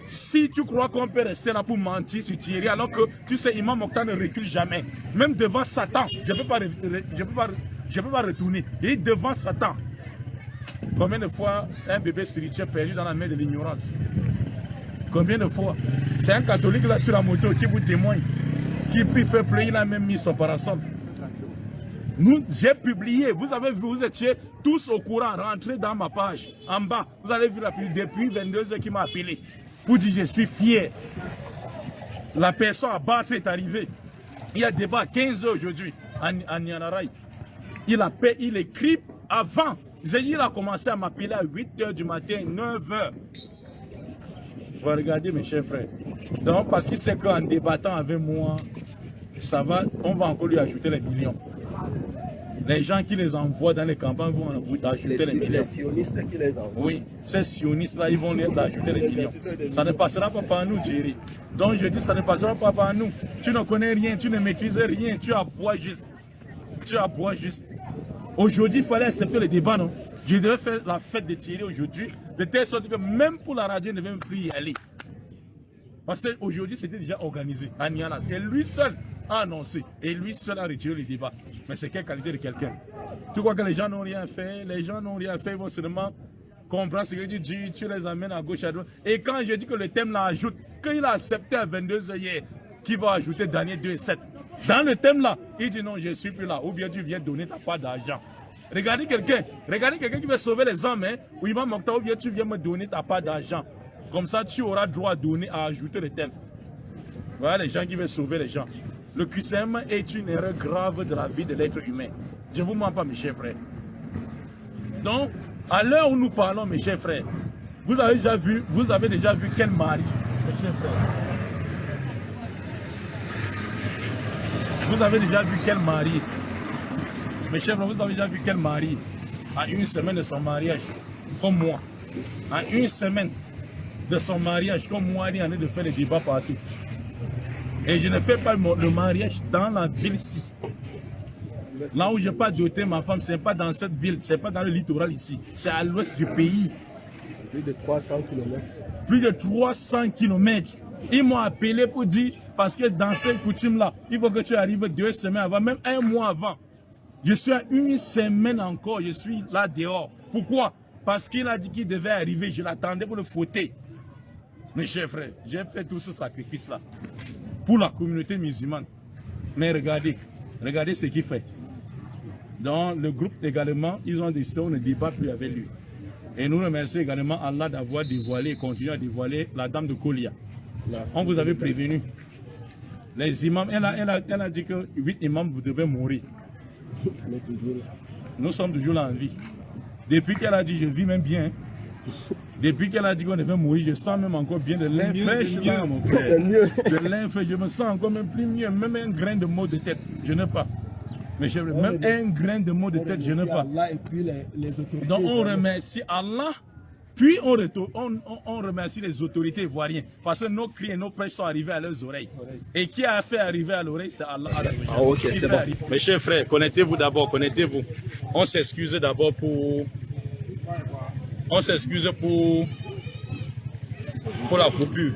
Si tu crois qu'on peut rester là pour mentir sur Thierry, alors que tu sais, Imam Mokhtar ne recule jamais. Même devant Satan, je ne peux pas retourner. Il est devant Satan. Combien de fois un bébé spirituel perdu dans la main de l'ignorance? Combien de fois? C'est un catholique là sur la moto qui vous témoigne, qui fait pleurer, il a même mis son parasol. J'ai publié, vous avez vu, vous étiez tous au courant, rentrez dans ma page, en bas, vous avez vu la pub depuis 22 heures qui m'a appelé, pour dire je suis fier. La personne à battre est arrivée. Il y a débat à 15 heures aujourd'hui, à Nianaray. Il écrit avant. Il a commencé à m'appeler à 8 heures du matin, 9 heures. Vous regardez mes chers frères. Donc parce qu'il sait qu'en débattant avec moi, ça va, on va encore lui ajouter les millions. Les gens qui les envoient dans les campagnes vont ajouter les millions. Les sionistes qui les envoient. Oui, ces sionistes-là, ils vont ajouter les millions. Ça ne passera pas par nous, Thierry. Donc je dis, ça ne passera pas par nous. Tu ne connais rien, tu ne maîtrises rien, tu aboies juste. Aujourd'hui, il fallait accepter le débat, non? Je devais faire la fête de Thierry aujourd'hui, de telle sorte que même pour la radio, je ne devais même plus y aller. Parce qu'aujourd'hui, c'était déjà organisé à Niana. Et lui seul, a annoncé. Et lui seul a retiré le débat. Mais c'est quelle qualité de quelqu'un? Tu crois que les gens n'ont rien fait? Les gens n'ont rien fait, ils vont seulement comprendre ce que tu dis, tu les amènes à gauche, à droite. Et quand je dis que le thème là ajoute, qu'il a accepté à 22h hier, qu'il va ajouter Daniel 2,7. Dans le thème là, il dit non, je ne suis plus là. Ou bien tu viens donner ta part d'argent. Regardez quelqu'un qui veut sauver les hommes, hein, ou Imam Mokhtar, ou bien tu viens me donner ta part d'argent. Comme ça, tu auras droit à donner, à ajouter le thème. Voilà les gens qui veulent sauver les gens. Le christianisme est une erreur grave de la vie de l'être humain. Je ne vous mens pas, mes chers frères. Donc, à l'heure où nous parlons, mes chers frères, vous avez déjà vu quel mari, mes chers frères? Vous avez déjà vu quel mari? Mes chers frères, vous avez déjà vu quel mari à une semaine de son mariage, comme moi? À une semaine de son mariage, comme moi, il y en a de faire des débats partout. Et je ne fais pas le mariage dans la ville-ci. Là où je n'ai pas doté ma femme, ce n'est pas dans cette ville, ce n'est pas dans le littoral ici. C'est à l'ouest du pays. Plus de 300 km. Plus de 300 km. Ils m'ont appelé pour dire, parce que dans cette coutume-là, il faut que tu arrives 2 semaines avant, même 1 mois avant. Je suis à 1 semaine encore, je suis là dehors. Pourquoi? Parce qu'il a dit qu'il devait arriver, je l'attendais pour le fouetter. Mes chers frères, j'ai fait tout ce sacrifice-là pour la communauté musulmane. Mais regardez ce qu'il fait. Dans le groupe également, ils ont décidé, on ne débat plus avec lui. Et nous remercions également Allah d'avoir dévoilé et continué à dévoiler la dame de Kolia. On vous avait prévenu. Les imams, elle a dit que 8 imams, vous devez mourir. Nous sommes toujours là en vie. Depuis qu'elle a dit, je vis même bien. Depuis qu'elle a dit qu'on devait mourir, je sens même encore bien de l'air fraîche là, mon frère. De l'air fraîche, je me sens encore même plus mieux. Même un grain de maux de tête, je n'ai pas. Mais même un grain de maux de tête, je n'ai pas. Donc on remercie Allah, puis on remercie les autorités ivoiriennes. Parce que nos cris et nos prêches sont arrivés à leurs oreilles. Et qui a fait arriver à l'oreille, c'est Allah. Ah ok, c'est bon. Mes chers frères, connectez-vous d'abord, connectez-vous. On s'excuse d'abord pour... On s'excuse pour la coupure.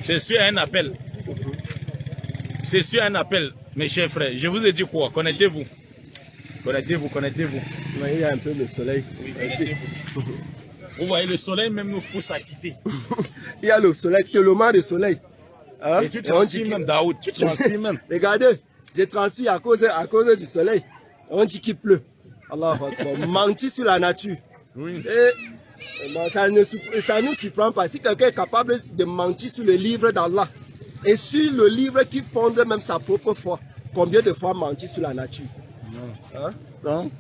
C'est sur un appel. C'est sur un appel, mes chers frères. Je vous ai dit quoi? Connectez-vous. Connectez-vous, connectez-vous. Il y a un peu de soleil. Oui, vous voyez, le soleil même nous pousse à quitter. Il y a le soleil, tellement de soleil. Hein? Et tu transpires même, Daoud. Tu transpires même. Regardez, j'ai transpiré à cause du soleil. On dit qu'il pleut. Allah mentir sur la nature. Oui. Et ça ne nous surprend pas. Si quelqu'un est capable de mentir sur le livre d'Allah et sur le livre qui fonde même sa propre foi, combien de fois mentir sur la nature? Non. Hein? Non.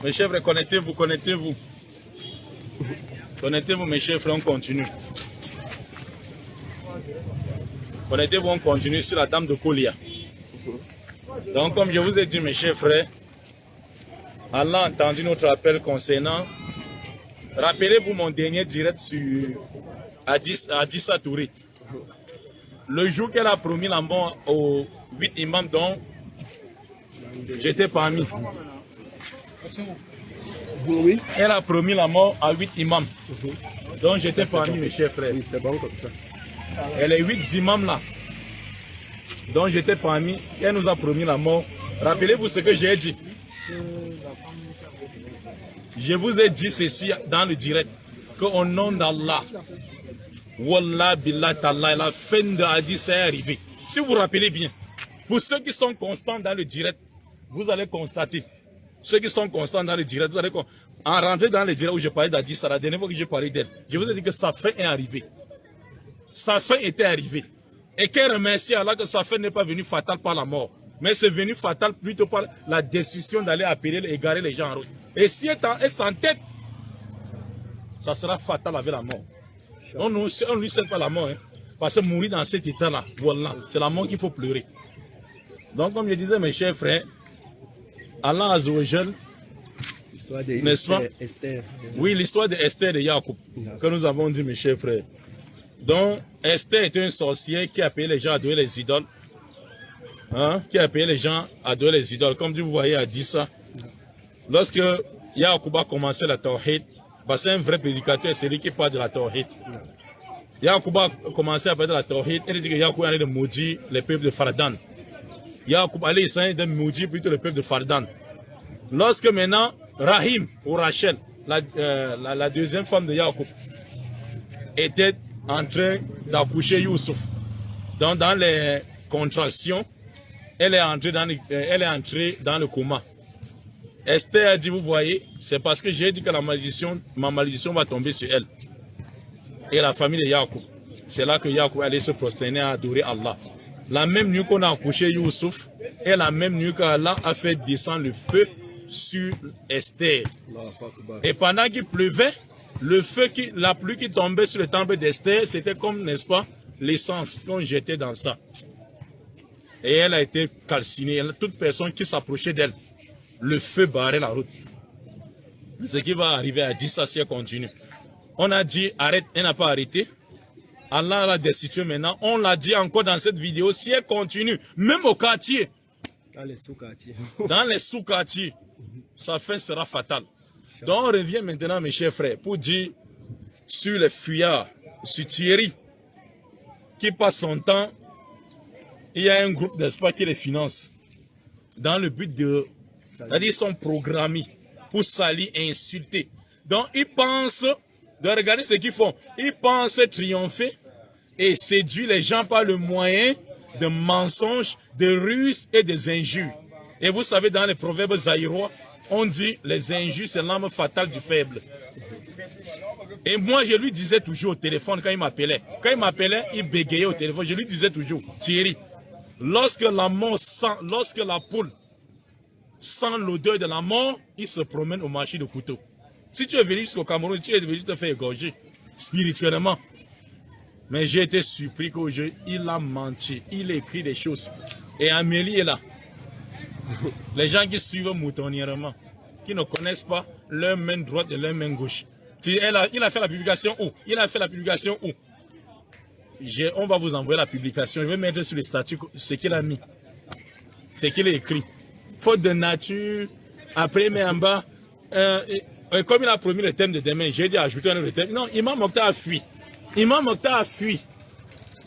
Mes chers frères, connectez-vous, connectez-vous. Connectez-vous, mes chers frères, on continue. Connectez-vous, on continue sur la dame de Kolia. Donc, comme je vous ai dit, mes chers frères, Allah a entendu notre appel concernant. Rappelez-vous mon dernier direct sur Adissa Touré. Le jour qu'elle a promis la mort aux 8 imams dont j'étais parmi. Oui. Elle a promis la mort à 8 imams dont j'étais parmi, mes chers frères. Oui, c'est bon comme ça. Et les 8 imams là, dont j'étais parmi, elle nous a promis la mort. Rappelez-vous ce que j'ai dit. Je vous ai dit ceci dans le direct, qu'au nom d'Allah, Wallah billah ta'ala, la fin de Hadith est arrivée. Si vous vous rappelez bien, pour ceux qui sont constants dans le direct, vous allez constater. Ceux qui sont constants dans le direct, vous allez en rentrer dans le direct où je parlais d'Hadith, la dernière fois que j'ai parlé d'elle, je vous ai dit que sa fin est arrivée. Sa fin était arrivée. Et qu'elle remercie Allah que sa fin n'est pas venue fatale par la mort, mais c'est venu fatale plutôt par la décision d'aller appeler et égarer les gens en route. Et si elle s'entête, ça sera fatal avec la mort. On ne lui souhaite pas la mort, hein, parce que mourir dans cet état-là, voilà, c'est la mort qu'il faut pleurer. Donc, comme je disais, mes chers frères, Allah Azza wa Jal, n'est-ce pas? Esther. Oui, l'histoire de Esther et de Jacob, que nous avons dit, mes chers frères. Donc, Esther était une sorcière qui a payé les gens à adorer les idoles. Hein? Qui a payé les gens à adorer les idoles. Comme vous voyez, a dit ça. Lorsque Jacob a commencé la Tawhid, c'est un vrai prédicateur, c'est lui qui parle de la Tawhid. Yacoub a commencé à parler de la Tawhid. Elle dit que Yacoub allait de maudire les peuples de Fardan. Yacoub allait essayer de maudire plutôt le peuple de Fardan. Lorsque maintenant, Rahim ou Rachel, la deuxième femme de Yacoub, était en train d'accoucher Youssouf. Donc, dans les contractions, elle est entrée dans le coma. Esther a dit, vous voyez, c'est parce que j'ai dit que ma malédiction va tomber sur elle. Et la famille de Yacoub. C'est là que Yacoub allait se prosterner à adorer Allah. La même nuit qu'on a accouché Youssouf, et la même nuit qu'Allah a fait descendre le feu sur Esther. Et pendant qu'il pleuvait, la pluie qui tombait sur le temple d'Esther, c'était comme, n'est-ce pas, l'essence qu'on jetait dans ça. Et elle a été calcinée. Toute personne qui s'approchait d'elle, le feu barrait la route. Ce qui va arriver à 10 ça si elle continue. On a dit arrête, elle n'a pas arrêté. Allah l'a destitué maintenant. On l'a dit encore dans cette vidéo, si elle continue, même au quartier, dans les sous-quartiers, sa fin sera fatale. Donc on revient maintenant, mes chers frères, pour dire sur les fuyards, sur Thierry, qui passe son temps, il y a un groupe, n'est-ce pas, qui les finance, dans le but de, c'est-à-dire ils sont programmés pour salir et insulter. Donc ils pensent, de regarder ce qu'ils font, ils pensent triompher et séduire les gens par le moyen de mensonges, de ruses et des injures. Et vous savez, dans les proverbes zaïrois, on dit les injures, c'est l'arme fatale du faible. Et moi, je lui disais toujours au téléphone quand il m'appelait. Quand il m'appelait, il bégayait au téléphone. Je lui disais toujours, Thierry, lorsque la poule sent l'odeur de la mort, il se promène au marché de couteau. Si tu es venu jusqu'au Cameroun, tu es venu te faire égorger spirituellement. Mais j'ai été surpris qu'aujourd'hui, il a menti. Il écrit des choses. Et Amélie est là. Les gens qui suivent moutonnièrement, qui ne connaissent pas leur main droite et leur main gauche. Il a fait la publication où? Il a fait la publication où? On va vous envoyer la publication. Je vais mettre sur les statuts ce qu'il a mis. Ce qu'il a écrit. Faute de nature. Après, mais en bas. Comme il a promis le thème de demain, j'ai dit ajouter un autre thème. Non, Imam Mokhtar a fui. Imam Mokhtar a fui.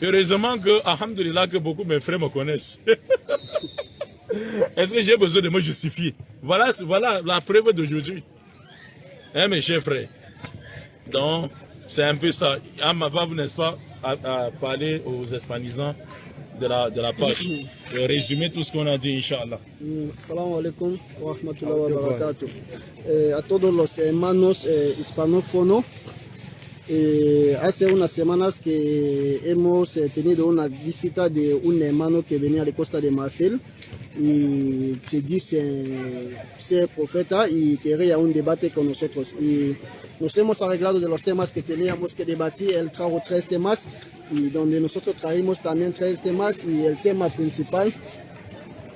Heureusement que, alhamdoulilah, que beaucoup de mes frères me connaissent. Est-ce que j'ai besoin de me justifier? Voilà la preuve d'aujourd'hui. Hein, mes chers frères. Donc, c'est un peu ça. Amava, n'est-ce pas, à parler aux hispanisants de la page. Résumer tout ce qu'on a dit, Inch'Allah. Salam alaikum wa rahmatullahi wa barakatuh. A todos los hermanos hispanófonos, hace unas semanas que hemos tenido una visita de un hermano que venía de Costa de Marfil y se dice ser profeta y quería un debate con nosotros. Y nos hemos arreglado de los temas que teníamos que debatir. Él trajo 3 temas y donde nosotros traímos también 3 temas y el tema principal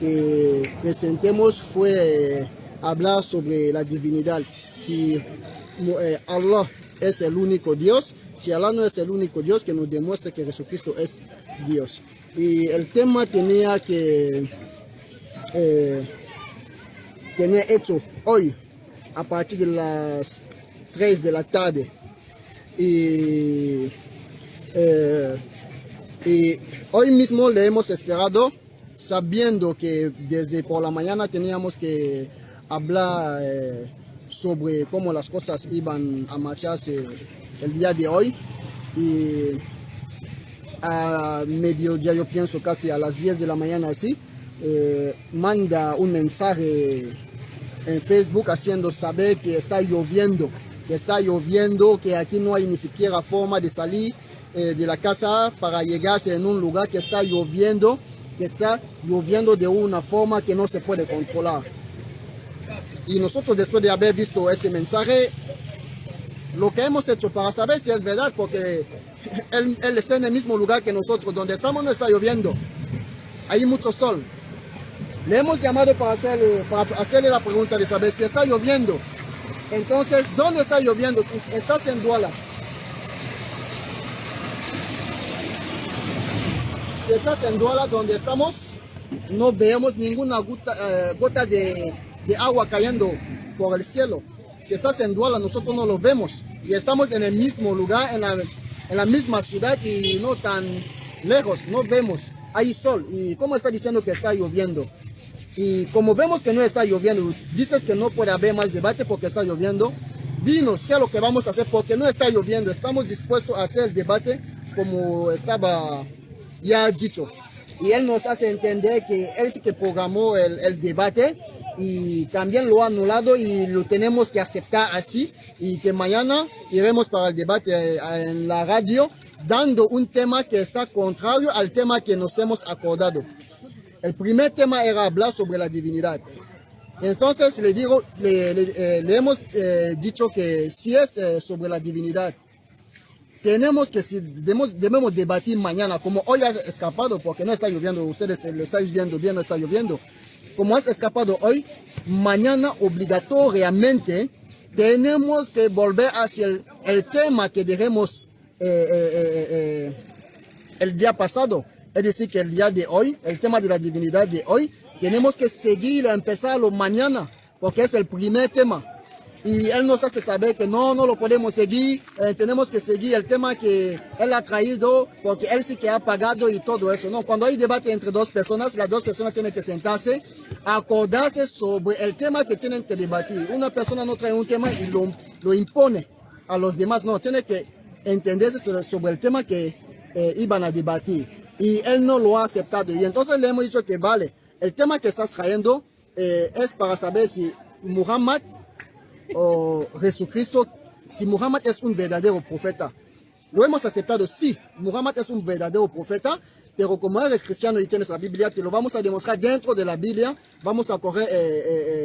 que presentemos fue hablar sobre la divinidad. Si Allah es el único Dios, si Allah no es el único Dios, que nos demuestre que Jesucristo es Dios. Y el tema tenía hecho hoy a partir de las 3 de la tarde y hoy mismo le hemos esperado sabiendo que desde por la mañana teníamos que hablar sobre cómo las cosas iban a marcharse el día de hoy y a mediodía, yo pienso casi a las 10 de la mañana así, manda un mensaje en Facebook haciendo saber que está lloviendo, que aquí no hay ni siquiera forma de salir de la casa para llegarse en un lugar que está lloviendo de una forma que no se puede controlar. Y nosotros, después de haber visto ese mensaje, lo que hemos hecho para saber si es verdad, porque él está en el mismo lugar que nosotros, donde estamos no está lloviendo, hay mucho sol. Le hemos llamado para hacerle la pregunta de saber si está lloviendo. Entonces, ¿dónde está lloviendo? Estás en Douala. Si estás en Douala, donde estamos, no vemos ninguna gota de agua cayendo por el cielo. Si estás en Douala, nosotros no lo vemos. Y estamos en el mismo lugar, en la misma ciudad y no tan lejos, no vemos, hay sol. ¿Y cómo está diciendo que está lloviendo? Y como vemos que no está lloviendo, dices que no puede haber más debate porque está lloviendo. Dinos qué es lo que vamos a hacer porque no está lloviendo. Estamos dispuestos a hacer el debate como estaba ya dicho. Y él nos hace entender que él sí que programó el debate y también lo ha anulado y lo tenemos que aceptar así. Y que mañana iremos para el debate en la radio dando un tema que está contrario al tema que nos hemos acordado. El primer tema era hablar sobre la divinidad. Entonces le hemos dicho que si es sobre la divinidad, debemos debatir mañana, como hoy ha escapado porque no está lloviendo, ustedes lo estáis viendo bien, no está lloviendo. Como has escapado hoy, mañana obligatoriamente tenemos que volver hacia el tema que dejemos el día pasado. Es decir, que el día de hoy, el tema de la divinidad de hoy, tenemos que seguir, empezarlo mañana, porque es el primer tema. Y él nos hace saber que no lo podemos seguir, tenemos que seguir el tema que él ha traído, porque él sí que ha pagado y todo eso. No, cuando hay debate entre dos personas, las dos personas tienen que sentarse, acordarse sobre el tema que tienen que debatir. Una persona no trae un tema y lo impone a los demás, no, tiene que entenderse sobre el tema que iban a debatir. Y él no lo ha aceptado. Y entonces le hemos dicho que vale, el tema que estás trayendo es para saber si Muhammad o Jesucristo, si Muhammad es un verdadero profeta. Lo hemos aceptado, sí, Muhammad es un verdadero profeta, pero como eres cristiano y tienes la Biblia, te lo vamos a demostrar dentro de la Biblia. Vamos a coger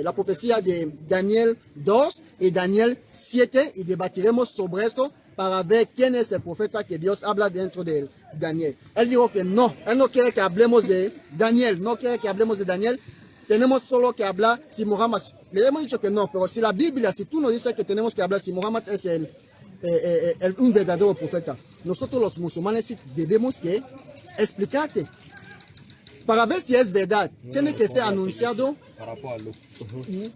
la profecía de Daniel 2 y Daniel 7 y debatiremos sobre esto para ver quién es el profeta que Dios habla dentro de Daniel. Él dijo que no, él no quiere que hablemos de Daniel, no quiere que hablemos de Daniel. Tenemos solo que hablar si Muhammad, le hemos dicho que no, pero si la Biblia, si tú nos dices que tenemos que hablar si Muhammad es un verdadero profeta, nosotros los musulmanes sí debemos que explicarte. Para ver si es verdad, tiene que ser anunciado. Par rapport à l'eau.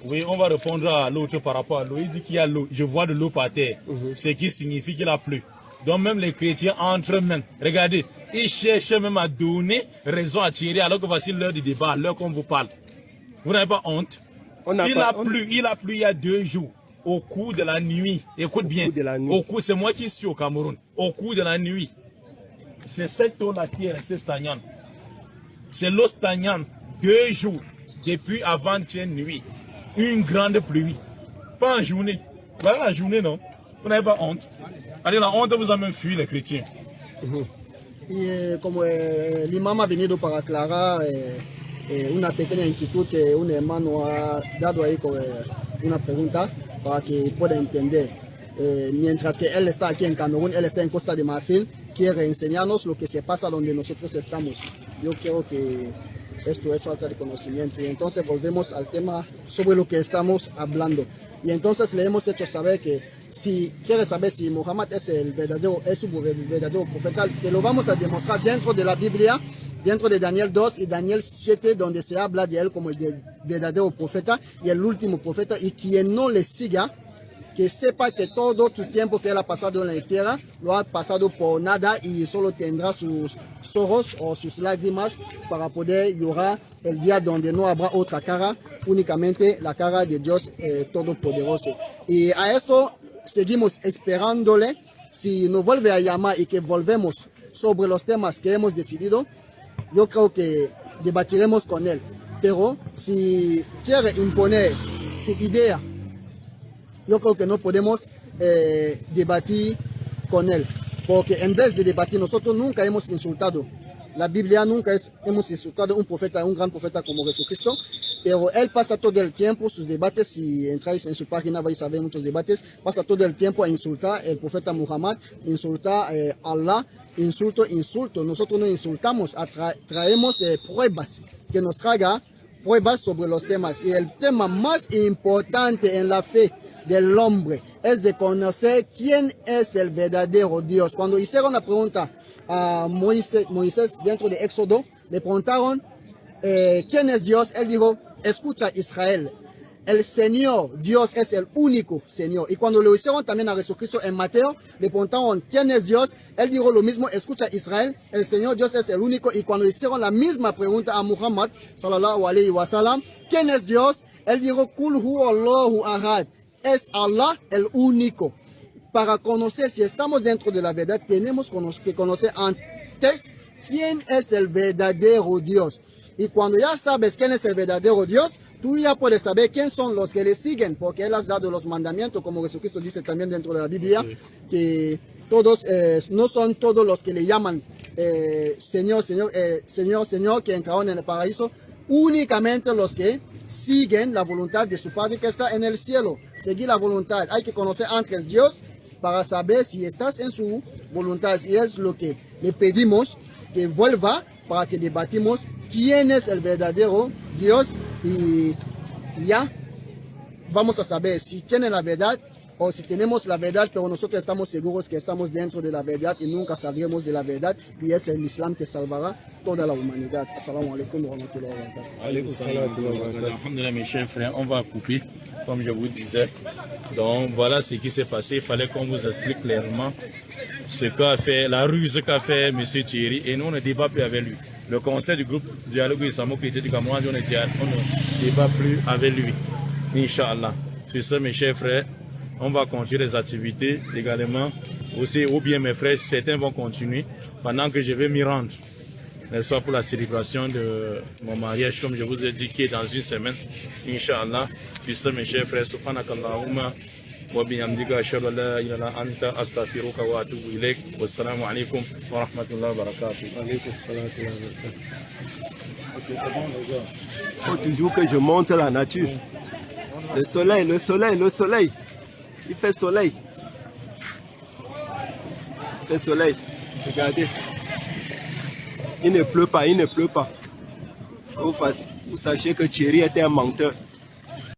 Oui, on va répondre à l'autre par rapport à l'eau. Il dit qu'il y a l'eau. Je vois de l'eau par terre. Ce qui signifie qu'il a plu. Donc même les chrétiens entre eux-mêmes. Regardez, ils cherchent même à donner raison à Thierry alors que voici l'heure du débat, l'heure qu'on vous parle. Vous n'avez pas honte? Il a plu il y a 2 jours. Au cours de la nuit. Écoute bien. C'est moi qui suis au Cameroun. Au cours de la nuit. C'est cette eau-là qui est restée stagnante. C'est l'eau stagnante. 2 jours. Depuis avant-hier nuit. Une grande pluie. Pas en journée. Voilà la journée, non? Vous n'avez pas honte. Allez, la honte vous a même fui, les chrétiens. Y como l'imam ha venido para aclarar una pequeña inquietud que un hermano ha dado ahí con una pregunta para que pueda entender. Mientras que él está aquí en Camerún, él está en Costa de Marfil, quiere enseñarnos lo que se pasa donde nosotros estamos. Yo creo que esto es falta de conocimiento. Y entonces volvemos al tema sobre lo que estamos hablando. Y entonces le hemos hecho saber que si quieres saber si Muhammad es un verdadero profeta, te lo vamos a demostrar dentro de la Biblia, dentro de Daniel 2 y Daniel 7, donde se habla de él como el verdadero profeta y el último profeta. Y quien no le siga, que sepa que todo tu tiempo que él ha pasado en la tierra, lo ha pasado por nada y solo tendrá sus ojos o sus lágrimas para poder llorar el día donde no habrá otra cara, únicamente la cara de Dios Todopoderoso. Y a esto seguimos esperándole. Si nos vuelve a llamar y que volvemos sobre los temas que hemos decidido, yo creo que debatiremos con él. Pero si quiere imponer su idea, yo creo que no podemos debatir con él, porque en vez de debatir, nosotros nunca hemos insultado. La Biblia nunca hemos insultado a un profeta, un gran profeta como Jesucristo, pero él pasa todo el tiempo, sus debates, si entráis en su página vais a ver muchos debates, pasa todo el tiempo a insultar al profeta Muhammad, insultar a Allah, insulto. Nosotros no insultamos, traemos pruebas, que nos traiga pruebas sobre los temas. Y el tema más importante en la fe del hombre es de conocer quién es el verdadero Dios. Cuando hicieron la pregunta a Moisés dentro de Éxodo, le preguntaron quién es Dios. Él dijo, escucha Israel, el Señor, Dios es el único Señor. Y cuando lo hicieron también a Jesucristo en Mateo, le preguntaron, ¿quién es Dios? Él dijo lo mismo, escucha Israel, el Señor Dios es el único. Y cuando hicieron la misma pregunta a Muhammad, sallallahu alayhi wa sallam, ¿quién es Dios? Él dijo, Kul huwa Allahu ahad, es Allah el único. Para conocer si estamos dentro de la verdad, tenemos que conocer antes quién es el verdadero Dios. Y cuando ya sabes quién es el verdadero Dios, tú ya puedes saber quién son los que le siguen, porque Él has dado los mandamientos, como Jesucristo dice también dentro de la Biblia, que todos, no son todos los que le llaman Señor, Señor, que entraron en el paraíso, únicamente los que siguen la voluntad de su Padre que está en el cielo. Seguir la voluntad, hay que conocer antes Dios para saber si estás en su voluntad, y es lo que le pedimos, que vuelva para que debatimos quién es el verdadero Dios, y ya vamos a saber si tiene la verdad o si tenemos la verdad, pero nosotros estamos seguros que estamos dentro de la verdad y nunca saldremos de la verdad, y es el Islam que salvará toda la humanidad. Assalamu alaikum wa rahmatullahi wa barakatuh. Alhamdulillah, mes chers frères, on va couper, comme je vous disais. Donc voilà ce qui s'est passé. Il fallait qu'on vous explique clairement ce qu'a fait, la ruse qu'a fait M. Thierry, et nous on ne débat plus avec lui. Le conseil du groupe Dialogue Islamo qui était du Cameroun, on ne débat plus avec lui. Inch'Allah. Sur ce, mes chers frères, on va continuer les activités également. Aussi, ou bien mes frères, certains vont continuer pendant que je vais m'y rendre. N'est-ce pas, pour la célébration de mon mariage, comme je vous ai dit, qui est dans une semaine. Inch'Allah. Sur ce, mes chers frères, subhanakallahumma wa bihamdika ashhadu an la ilaha illa anta astaghfiruka wa atubu ilaik. Wassalamu alaikum wa rahmatullahi wa barakatuh. Il faut toujours que je montre la nature. Le soleil, le soleil, le soleil. Il fait soleil. Il fait soleil. Regardez. Il ne pleut pas, il ne pleut pas. Vous sachez que Thierry était un menteur.